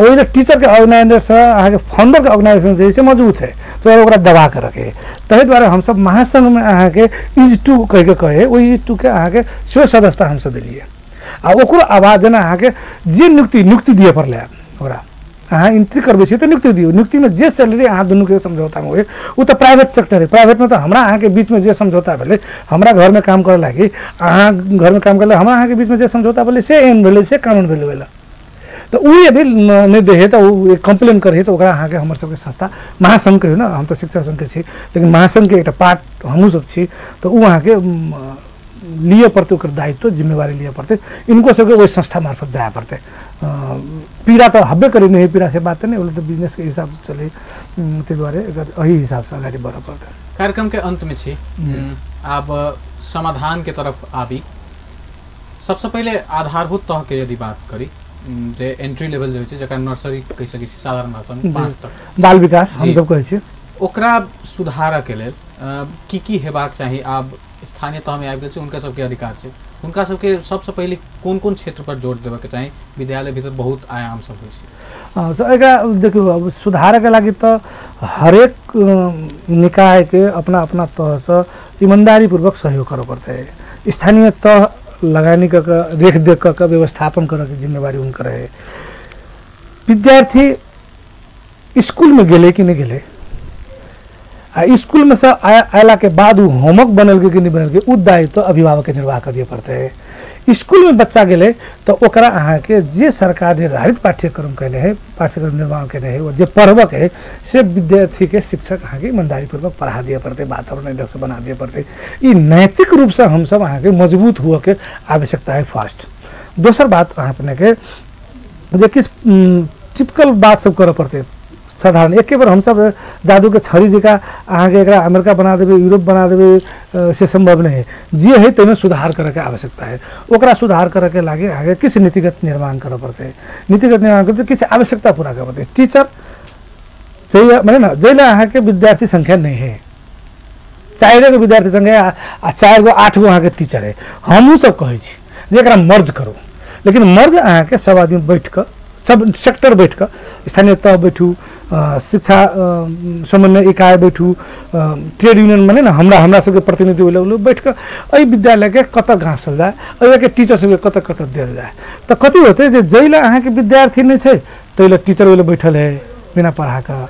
S2: वही टीचर के ऑर्गेनाइजेशन अहाँ के फाउंडर के ऑर्गेनाइजेशन से मजबूत है तो ओकरा दबा के रखे। तहि द्वारा हम सब महासंघ में अहाँ के इज टू कह के कहे वही इज टू के अहाँ के सेहो सदस्यता हम सब दिलिए। आ ओकरो आवाज जेना अहाँ के जे नियुक्ति दिए पड़ले ओकरा अहाँ इंट्री करबे छी तो नियुक्ति दियो, नियुक्ति में जे सैलरी अहाँ दुनू के समझौता में हुए वो तो प्राइवेट सेक्टर है। प्राइवेट में तो हमरा अहाँ के बीच में जे समझौता भेले, हमरा घर में काम करे लागी अहाँ घर में काम करे, हमरा अहाँ के बीच में जे समझौता भेले से एन भेले से कानून भेले तो उ यदि नहीं देहे तो उ कंप्लेन करे तो ओकरा अहाँ के हमर सबके संस्था महासंघ के ना, हम तो शिक्षा संघ के छी लेकिन महासंघ के एक पार्ट हमहू सब छी तो उ अहाँ के लिए पड़ते, ओकर दायित्व जिम्मेवारी लिए पड़ते, इनको सबके वही संस्था मार्फत जाया पड़ते। पीड़ा तो हब्बे करी नहीं, पीड़ा से बात नहीं, बोले तो बिजनेस के हिसाब से चले ते द्वारे वही हिसाब से आगे बढ़ा पड़ता है।
S1: कार्यक्रम के अंत में छी अब समाधान के तरफ आबी। सबसे पहले आधारभूत तह के यदि बात करी जे एंट्री लेवल जो है जकरा नर्सरी कह सकै छी साधारण भाषा में 5 तक
S2: बाल विकास हम सब कहै छी,
S1: ओकरा सुधार के लेल की हेबाक चाहिए। आब स्थानीय तह में आबि गेल छै, उनका सबके अधिकार छै, उनका सबके सबसे पहले कोन क्षेत्र पर जोर देबे के चाहिए। विद्यालय भीतर बहुत आयाम सब होइ छै,
S2: सो एकरा देखियो अब सुधार के लागि तो हरेक निकाय के अपना अपना तह से ईमानदारी पूर्वक सहयोग करे पड़ते है। स्थानीय तह लगानी का रेख देख का व्यवस्थापन करे की जिम्मेवारी उनकर है। विद्यार्थी स्कूल में गेले कि नहीं गेले, स्कूल में से आयला के बाद वो होमवर्क बनल के कि नहीं बनल के उ दायित्व तो अभिभावक के निर्वाह कर दिए पड़ते हैं। स्कूल में बच्चा गेले तो ओकरा अहाँ के जे सरकार निर्धारित पाठ्यक्रम कहने है, पाठ्यक्रम निर्माण कहने है, वो जे पढ़बक है से विद्यार्थी के शिक्षक अहाँ के ईमानदारी पूर्वक पढ़ा दिए पड़ते, वातावरण से बना दिए पड़ते। ये नैतिक रूप से हम सब अहाँ के मजबूत हुआ के आवश्यकता है फर्स्ट। दोसर बात अहाँ अपने के जे किस टिपिकल बात सब करे पड़ते साधारण एक बार हम सब जादू के छड़ी जी का अहाँ के एकरा अमेरिका बना देवे, यूरोप बना देवे से संभव नहीं है। जे है तेमें सुधार करे के आवश्यकता है। ओकरा सुधार करे के लागे आगे किस नीतिगत निर्माण करे पड़ते है, नीतिगत निर्माण करते किस आवश्यकता पूरा करे पड़ते। टीचर चाहिए माने ना जैले अहाँ के विद्यार्थी संख्या नहीं है, 4 गो विद्यार्थी संख्या आ 4 गो 8 गो अहाँ के टीचर है। हमहू सब कहे छी जे एकरा मर्ज करो, लेकिन मर्ज अहाँ के सब आदमी बैठ कर सब सेक्टर बैठ कर स्थानीय तह बैठू, शिक्षा समन्वय इकाई बैठू, ट्रेड यूनियन माने ना हमरा सबके प्रतिनिधि लोग बैठ कर अई विद्यालय के कतऽ घासल जाए, अई के टीचर सबके कतऽ देल जाए। तो कथी होते जे जैला अहाँ के विद्यार्थी नहीं छै तैले टीचर वाले बैठल है बिना पढ़ा कर,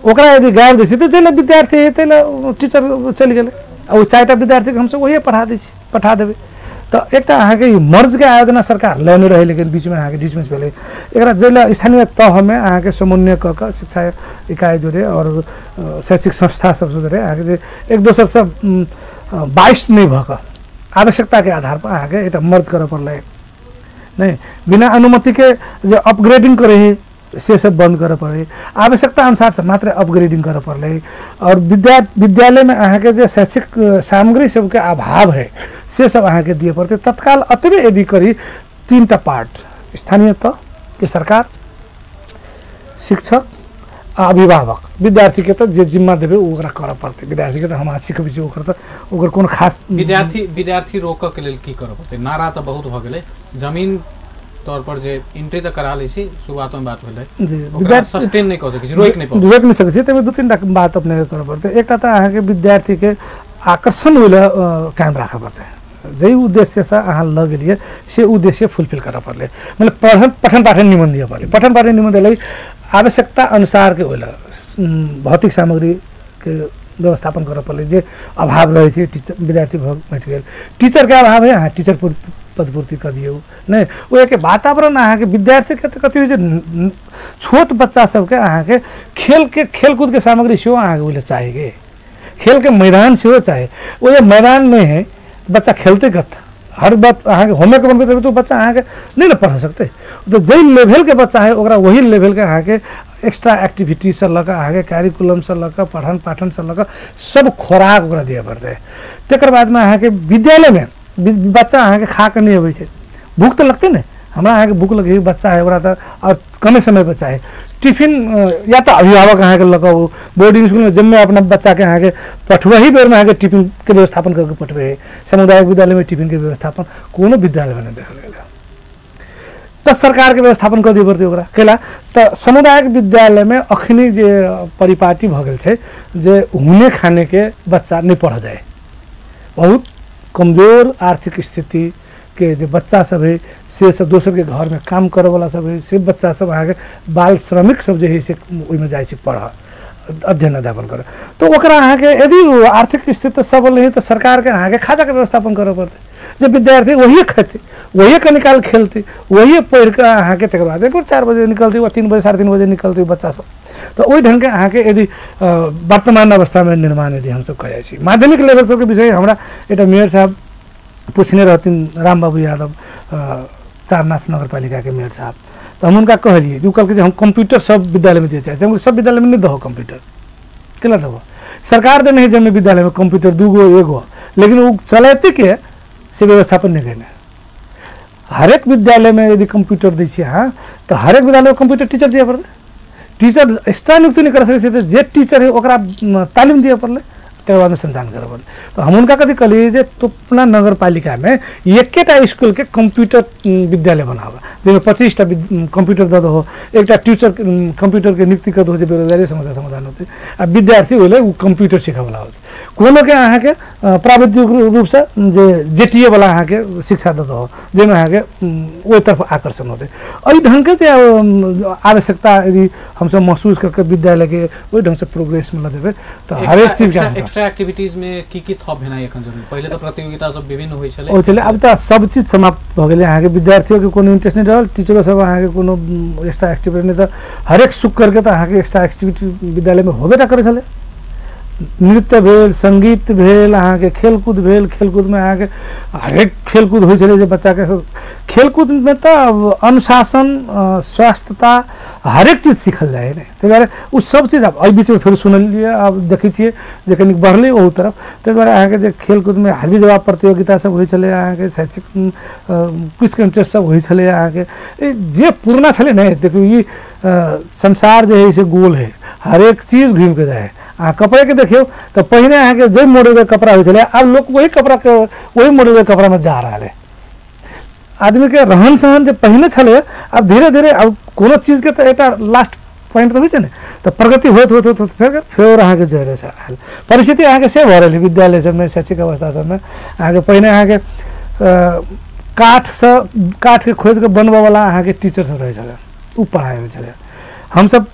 S2: ओकरा यदि गाड़ दै छी तो जैला विद्यार्थी है तैला टीचर चल गेले, और 4टा विद्यार्थी के हम सब वही पढ़ा देबे। तो एक अहाँ के मर्ज के आयोजना सरकार लेने रहे, लेकिन बीच में अहाँ के डिसमिस भेले। एकरा जिला स्थानीय तह में अहाँ के समन्वय क शिक्षा इकाई जोड़े और शैक्षिक संस्था सब जोड़े अहाँ के एक दोसर से 22 नहीं भक आवश्यकता के आधार पर अहाँ के एक मर्ज करे पड़ले नहीं, बिना अनुमति के जो अपग्रेडिंग करे है से सब बंद करे पड़े, आवश्यकता अनुसार से मात्र अपग्रेडिंग करे पड़े। और विद्यालय में अहाँ के जो शैक्षिक सामग्री सब के अभाव है से सब अहाँ के दिए पड़ते। तत्काल अतबे यदि करी 3टा पार्ट स्थानीय तह के सरकार, शिक्षक आ अभिभावक, विद्यार्थी के तो जे जिम्मा देवे ओकरा करे पड़ते। विद्यार्थी के तो हम सिखबे छी ओकर तो ओकर कोनो खास
S1: विद्यार्थी रोक के लेल की करे पड़ते। नारा तो बहुत भ गेले, जमीन तौर पर जे एंट्री तक करा लै छी शुरुआत में बात भेलै जी, ओकरा सस्टेन नहीं कर सकै छी, रोक नहीं
S2: सकै छी। तमे 2-3टा बात अपने करे पड़ते। एकटा तो अहाँ के विद्यार्थी के आकर्षण होले कायम राखे पड़ते, जे उद्देश्य से अहाँ लग गेलिए से उद्देश्य फुलफिल करे पड़ले। मतलब पठन पाठन निमन दिए पड़ले, पठन पाठन निमन देले आवश्यकता अनुसार के होले भौतिक सामग्री के व्यवस्थापन करे पड़ले। जे अभाव रहे छै टीचर विद्यार्थी बैठ गेल, टीचर के अभाव है अहाँ टीचर पदपूर्ति कर दियो नहीं, वो एक वातावरण अहाँ के विद्यार्थी के कथी हो छोट बच्चा सबके अहाँ के खेलकूद के सामग्री से अहाँ के चाहिए, खेल के मैदान से चाहिए। वो ये मैदान नहीं है बच्चा खेलते करता हर बात अहाँ के होमवर्क बनबे तो बच्चा अहाँ के नहीं ना पढ़ सकते। तो जे लेवल के बच्चा है ओकरा वही लेवल के अहाँ के एक्स्ट्रा एक्टिविटी से लग अहाँ के कैरिकुलम से लग पठन पाठन से लग सब खोराक ओकरा दिए पड़ते। तकर बाद में अहाँ के विद्यालय में बच्चा अहाँ के खा के नहीं अबै छै, भूख तो लगते ना, हमरा अहाँ के भूख लगे बच्चा है ओकरा तो और कमे समय पर चाहे टिफिन या तो अभिभावक अहाँ के लगाओ बोर्डिंग स्कूल में जम्मे अपना बच्चा के अहाँ के पठवही बेर में अहाँ के टिफिन के व्यवस्थापन करके पठवे। सामुदायिक विद्यालय में टिफिन के व्यवस्थापन कोनो विद्यालय में नहीं देखल गेल, तो सरकार के व्यवस्थापन कर दिए पड़ते ओकरा केला। तो सामुदायिक विद्यालय में अखनी जे परिपाटी भ गेल छै जे हुने खाने के बच्चा नहीं पढ़ जाए, बहुत कमजोर आर्थिक स्थिति के जे बच्चा सब है से सब दोसर के घर में काम करे वाला सब है से बच्चा सब अहाँ के बाल श्रमिक सब जे है से ओहिमे जाइ छै पढ़ अध्ययन अध्यापन करे तो ओकरा अहाँ के यदि आर्थिक स्थिति सबल है तो सरकार के अहाँ के खाता के व्यवस्थापन करे पड़ते जब विद्यार्थी वही खेते वही के निकाल खेलते वही पढ़ के अहाँ के तकर बाद 4 बजे निकलती वा 3 बजे 3:30 बजे निकलती बच्चा सब तो वही ढंग के अहाँ के यदि वर्तमान अवस्था में निर्माण यदि हम सब करै छी माध्यमिक लेवल सब के विषय हमरा एटा मेयर साहब पूछने रहथिन राम बाबू यादव चारनाथ नगर पालिका के मेयर साहब तो हम उनका कहलिए जो कल के हम कंप्यूटर सब विद्यालय में दिए चाहिए सब विद्यालय में नहीं दो कंप्यूटर केला दो सरकार दे नहीं जमे विद्यालय में कंप्यूटर 2 गो 1 गो लेकिन वो चलाते के से व्यवस्थापन नहीं करना हर एक विद्यालय में यदि कंप्यूटर दी छे हाँ तो हर एक विद्यालय में कंप्यूटर टीचर दिया पड़ते टीचर एक्स्ट्रा नियुक्ति नहीं कर सके जे टीचर है ओकरा तालीम दिया पड़े तकर बाद में संचालन करे पड़े तो हम उनका कथी कहलिए जे तोपना नगर पालिका में एकेटा स्कूल के कंप्यूटर विद्यालय बनावा जिसमें 25टा कंप्यूटर दे दो एक टीचर कंप्यूटर के नियुक्ति कर दो बेरोजगारी समस्या समाधान होते आ विद्यार्थी होले वो कंप्यूटर सीखे वाला होते कोनो के अहाँ के प्राविधिक रूप से जे जेटीए वाला अहाँ के शिक्षा दे दो जेमे अहाँ के ओहि तरफ आकर्षण होते एहि ढंग के आवश्यकता यदि हम सब महसूस करके विद्यालय के ओहि ढंग से प्रोग्रेस में देबे तो हर एक चीज के
S1: एक्स्ट्रा एक्टिविटीज में की थप भेना एखन जरूरी पहिले तो प्रतियोगिता सब विभिन्न होय छले
S2: ओ चले अब त सब चीज समाप्त भ गेलै अहाँ के विद्यार्थियों के कोनो इंटरेस्ट नहीं रहल टीचरों सब अहाँ के कोनो एक्स्ट्रा एक्टिविटी नहीं त हर एक शुक्र के त अहाँ के एक्स्ट्रा एक्टिविटी विद्यालय में होबे टा करे छले नृत्य भेल संगीत भेल अहाँ के खेलकूद भेल खेलकूद में अहाँ के हर एक खेलकूद होय छले जे बच्चा के सब खेलकूद में त अनुशासन स्वास्थ्यता हर एक चीज सीखल जाए ने ते दुआरे उ सब चीज अब बीच में फिर सुनलिए अब देखै छियै जे कनी बढ़ले ओहू तरफ ते दुआरे अहाँ के जे खेलकूद में हाजिर जवाब प्रतियोगिता सब होय छले अहाँ के शैक्षिक क्विज कंटेस्ट सब होय छले अहाँ के जे पुरना छले ने देखियो ई संसार जे है से गोल है हर एक चीज घूम के जाए आ कपड़े के देखियो तो पहले अहाँ के जे मॉडल के कपड़ा होय छले अब लोग वही कपड़ा के वही मॉडल के कपड़ा में जा रहा है आदमी के रहन सहन जे पहले छले अब धीरे धीरे अब कोनो चीज के तो एटा लास्ट पॉइंट तो होय छै ने तो प्रगति होत फिर अहाँ के जरे से आयल परिस्थिति अहाँ के से भ रहल विद्यालय सब में शैक्षिक अवस्था सब में अहाँ के पहले अहाँ के काठ के खोद के बनबे वाला अहाँ के टीचर सब रहे छले उ पढ़ाई होय छले हम सब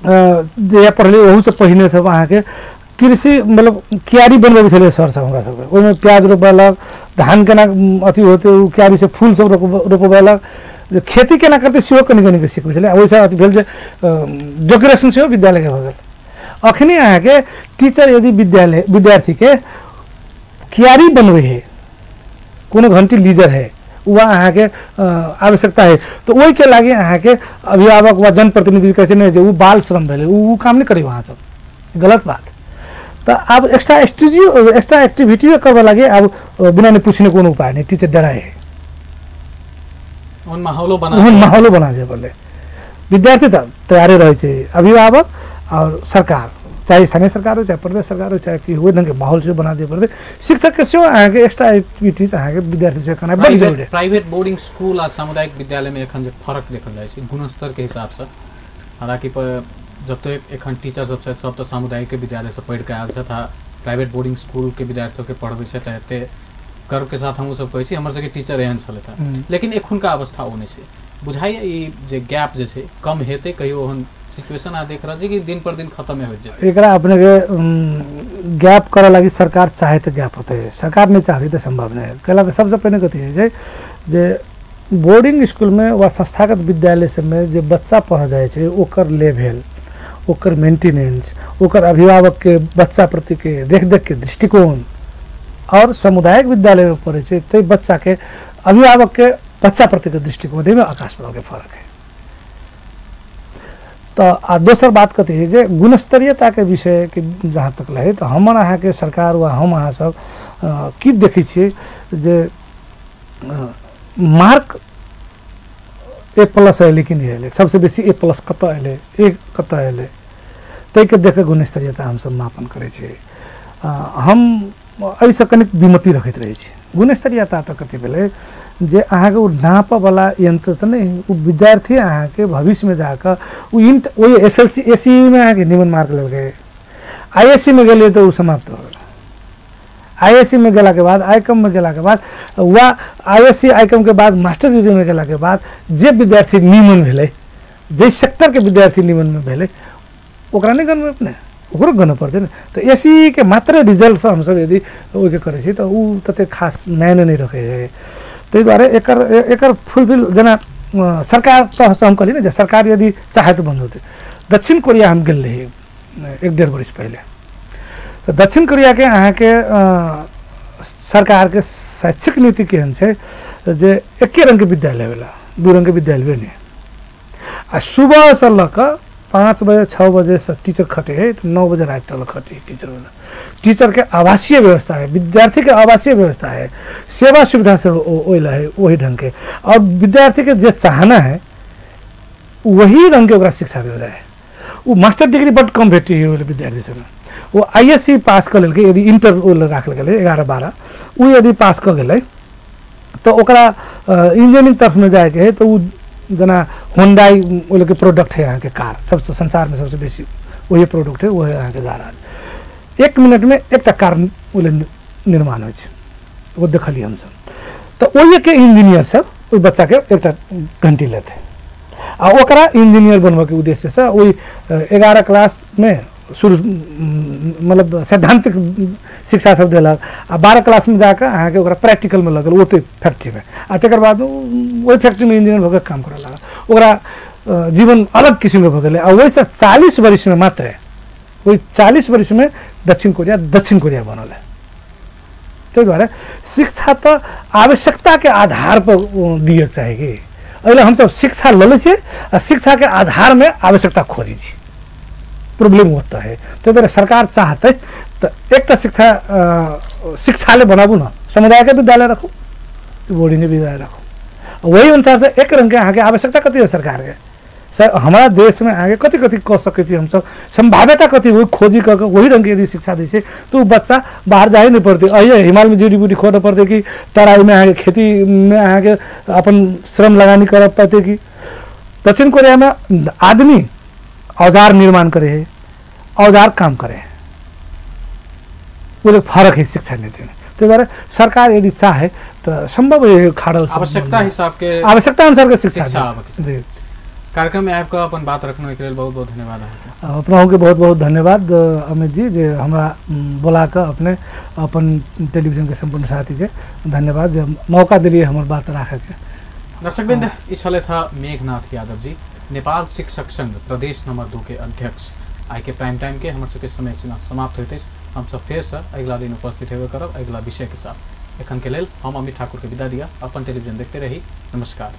S2: जे पढ़लिए ओहू से पहिने सब अहाँ के कृषि मतलब क्यारी बनबे छले सर सब हमरा सब ओमे प्याज रोपलक धान केना अथी होते उ क्यारी से फूल सब रोपबेलक जे खेती केना करते सेहो कनी कनी के सिखबै छले ओइसे अथी भेल जे डेकोरेशन सेहो विद्यालय के भ गेल अखनी अहाँ के टीचर यदि विद्यार्थी के क्यारी बनबे है कोनो घंटी लीजर है वह अहाँ के आवश्यकता है तो वही के लागे अहाँ के अभिभावक व जनप्रतिनिधि कैसे नहीं जो बाल श्रम भेले वो काम नहीं करे वहाँ सब गलत बात तो अब एक्स्ट्रा एक्टिविटी करवा लगे अब बिना नहीं पूछने कोनो उपाय नहीं टीचर डराए है
S1: उन माहौलो
S2: बना दिया बोले विद्यार्थी तो तैयार रहे छे अभिभावक और सरकार चाहे स्थानीय सरकार हो चाहे प्रदेश सरकार हो चाहे हुए ढंग के माहौल से बना दिया पड़ते शिक्षक के सेहो अहाँ के एक्स्ट्रा एक्टिविटीज अहाँ के विद्यार्थी से करना बहुत जरूरी है
S1: प्राइवेट बोर्डिंग स्कूल आ सामुदायिक विद्यालय में एखन जे फर्क देखल जाय छै गुणस्तर के हिसाब से हालांकि जते एखन टीचर सब तो सामुदायिक विद्यालय से पढ़ के आयल छथि आ प्राइवेट बोर्डिंग स्कूल के विद्यार्थी के पढ़बै छथि एते गर्व के साथ हम सब कहै छी हमर सबके टीचर एहन छलथि लेकिन एखुनका अवस्था ओ नहि छै बुझाइए ई जे गैप जे छै कम हेतै कहियो ओहन सिचुएशन आ देख रहा कि दिन पर दिन खत्म हो जाए
S2: एकरा अपने के गैप करे लगी सरकार चाहे तो गैप होते है सरकार नहीं चाहती तो संभव नहीं है कहला तो सबसे पहले कथी है जे बोर्डिंग स्कूल में व संस्थागत विद्यालय सब में जे बच्चा पढ़ जाए छै ओकर लेवल ओकर मेंटेनेंस ओकर अभिभावक के बच्चा प्रति के देख के दृष्टिकोण और सामुदायिक विद्यालय में पढ़े छै तो बच्चा के अभिभावक के बच्चा प्रति के दृष्टिकोण में आकाश पाताल के फर्क है तो दोसर बात कथी है जे गुणस्तरीयता के विषय के जहाँ तक है तो हमर अहाँ के सरकार व हम अहाँ सब की देखै छियै जे मार्क A+ है लेकिन ये सबसे बेसी A+ कत अले कत अले तै के देख गुणस्तरीयता हम सब मापन करे छियै हम ऐसे कनिक विमति रखैत रहे छी गुणस्तरीयता तो कथी भेलै जे अहाँ के नाप वाला यंत्र तो नहीं वो विद्यार्थी अहाँ के भविष्य में जाकर वो SLC SE में अहाँ के निमन मार्क लेल गए ISC में गेलिए तो वो समाप्त हो गए आईएससी में गेला के बाद आईकम में गेला के बाद वा आईएससी आईकम के बाद मास्टर डिग्री में गेला के बाद जे विद्यार्थी निमन भेलै जे सेक्टर के विद्यार्थी निमन में भेलै ओकरा नहीं गर्नु अपने ओकरो गर्नु पर्दैन त एसी के मात्र रिजल्ट से हम सब यदि ओके करै छी त उ तते खास मायने नहीं रखे है। तै द्वारा एकर फुलफिल जना सरकार तो हम कहली ना सरकार यदि चाहे तो बंद होते। दक्षिण कोरिया हम गेल रही 1-1.5 वर्ष पहले तो दक्षिण कोरिया के अहाँ के सरकार के शैक्षिक नीति केहन छै जे एके रंग के विद्यालय होला 2 रंग के विद्यालय नहीं आ सुबह से लक 5 बजे 6 बजे से टीचर खटे है तो 9 बजे रात तक खटे टीचर वाला। टीचर के आवासीय व्यवस्था है, विद्यार्थी के आवासीय व्यवस्था है, सेवा सुविधा से ओइला है वही ढंग के और विद्यार्थी के जो चाहना है वही रंग के ओकरा शिक्षा देल जाए। वो मास्टर डिग्री बड कम भेटी है विद्यार्थी सब वो आईएससी पास कर लेलकै यदि इंटर राखल गेलै 11-12 वो यदि पास कर गेलै तो ओकरा इंजीनियरिंग तरफ में जाए के है तो वो जना होंडाई वो के प्रोडक्ट है यहाँ के कार सबसे संसार में सबसे बेसी वही प्रोडक्ट है वो है यहाँ के जा रहा है। 1 मिनट में 1टा कार निर्माण हो वो देखली हम सब तो वही के इंजीनियर सब वो बच्चा के 1टा घंटी लेते आ ओकरा इंजीनियर बनवा के उद्देश्य से वही 11 क्लास में शुरू मतलब सैद्धांतिक शिक्षा सब दिलक आ 12 क्लास में जाकर अहाँ के ओकरा प्रैक्टिकल में लगल ओते फैक्ट्री में आ तकर बाद वही फैक्ट्री में इंजीनियर होकर काम करे लागल ओकरा जीवन अलग किस्म के भ गेलै आ वैसे 40 वर्ष में मात्र वही 40 वर्ष में दक्षिण कोरिया बनल है। तो द्वारा शिक्षा तो आवश्यकता के आधार पर दिए चाहिए अइला हम सब शिक्षा लले छे आ शिक्षा के आधार में आवश्यकता खोजी छी प्रॉब्लम होता है। तो द्वारा सरकार चाहते तो एक शिक्षालय बनाबू ना समुदाय के विद्यालय रखो बोर्डिंग के विद्यालय रखो वही अनुसार से एक रंग के अहाँ के आवश्यकता कति है सरकार के सर हमारा देश में आगे कति कह सके हम सब संभाव्यता कति वही खोजी कर वही रंग के यदि शिक्षा दी से तो बच्चा बाहर जा ही नहीं पड़ते अये हिमालय में जड़ी बूटी खोना पड़ते कि तराई में आगे खेती में आगे अपन श्रम लगानी कर पाते कि दक्षिण कोरिया में आदमी औजार निर्माण करे है औजार काम करे है वो लोग फर्क है शिक्षा नीति में। तो द्वारा सरकार यदि चाहे तो संभव है खाड़ल
S1: आवश्यकता हिसाब के
S2: आवश्यकता अनुसार के शिक्षा
S1: जी कार्यक्रम में आपका अपन बात रखने के लिए बहुत बहुत धन्यवाद
S2: अपना के बहुत बहुत धन्यवाद अमित जी जे हमरा बोला कर अपने अपन टेलीविजन के संपूर्ण साथी के धन्यवाद जे मौका दिलिए हमार बात रखे के।
S1: दर्शकवृंद इस छले था मेघनाथ यादव जी नेपाल शिक्षक संघ प्रदेश नंबर 2 के अध्यक्ष आई के प्राइम टाइम के हमर सबके समय सीमा समाप्त होते हम सब फिर से अगला दिन उपस्थित होबे करब अगला विषय के साथ। एखन के लेल हम अमित ठाकुर के विदा दिया अपन टेलीविजन देखते रही। नमस्कार।